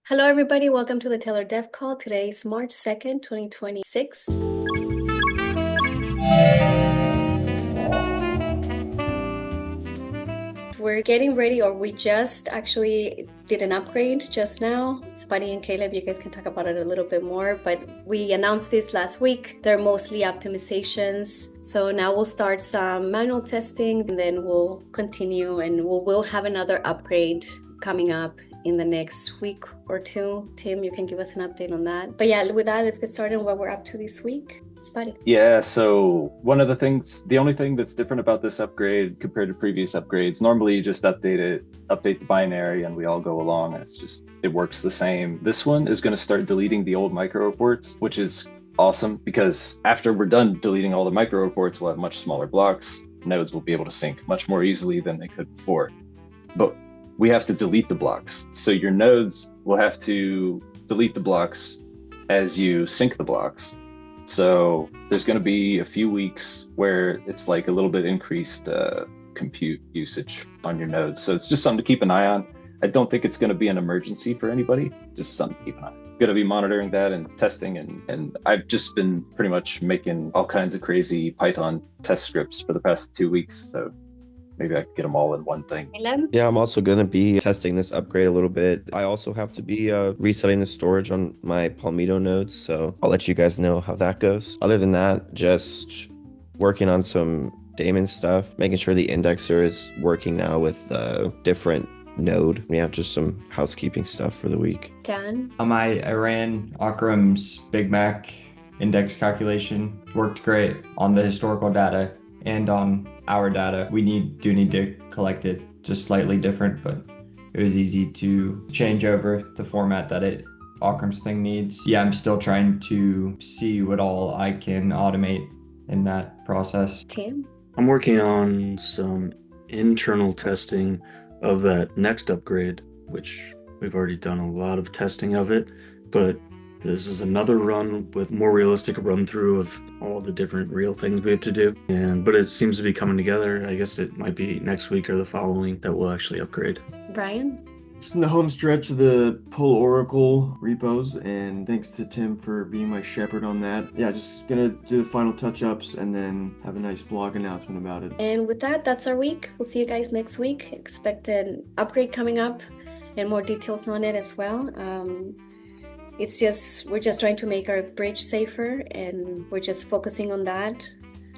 Hello, everybody. Welcome to the Tellor Dev Call. Today is March 2nd, 2026. We're getting ready, or we just actually did an upgrade just now. Spuddy and Caleb, you guys can talk about it a little bit more, but we announced this last week. They're mostly optimizations. So now we'll start some manual testing, and then we'll continue, and we'll have another upgrade coming up in the next week or two. Tim, you can give us an update on that. But yeah, with that, let's get started on what we're up to this week. Spuddy. Yeah, so one of the things, the only thing that's different about this upgrade compared to previous upgrades, normally you just update the binary and we all go along and it works the same. This one is going to start deleting the old micro reports, which is awesome because after we're done deleting all the micro reports, we'll have much smaller blocks. Nodes will be able to sync much more easily than they could before. But we have to delete the blocks. So your nodes will have to delete the blocks as you sync the blocks. So there's going to be a few weeks where it's like a little bit increased compute usage on your nodes. So it's just something to keep an eye on. I don't think it's going to be an emergency for anybody, just something to keep an eye on. Going to be monitoring that and testing. And I've just been pretty much making all kinds of crazy Python test scripts for the past 2 weeks. So maybe I could get them all in one thing. Yeah, I'm also going to be testing this upgrade a little bit. I also have to be resetting the storage on my Palmito nodes, so I'll let you guys know how that goes. Other than that, just working on some daemon stuff, making sure the indexer is working now with a different node. Yeah, just some housekeeping stuff for the week. Dan? I ran Akram's Big Mac index calculation. Worked great on the historical data and on our data. We do need to collect it just slightly different, but it was easy to change over the format that Akram's thing needs. Yeah, I'm still trying to see what all I can automate in that process. Tim? I'm working on some internal testing of that next upgrade, which we've already done a lot of testing of it, but this is another run with more realistic run through of all the different real things we have to do. But it seems to be coming together. I guess it might be next week or the following that we'll actually upgrade. Brian? It's in the home stretch of the Pull Oracle repos, and thanks to Tim for being my shepherd on that. Yeah, just gonna do the final touch-ups and then have a nice blog announcement about it. And with that, that's our week. We'll see you guys next week. Expect an upgrade coming up and more details on it as well. We're just trying to make our bridge safer, and we're just focusing on that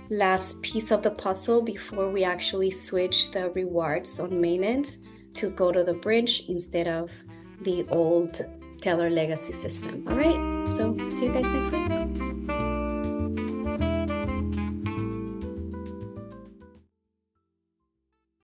last piece of the puzzle before we actually switch the rewards on mainnet to go to the bridge instead of the old Tellor legacy system. All right, so see you guys next week.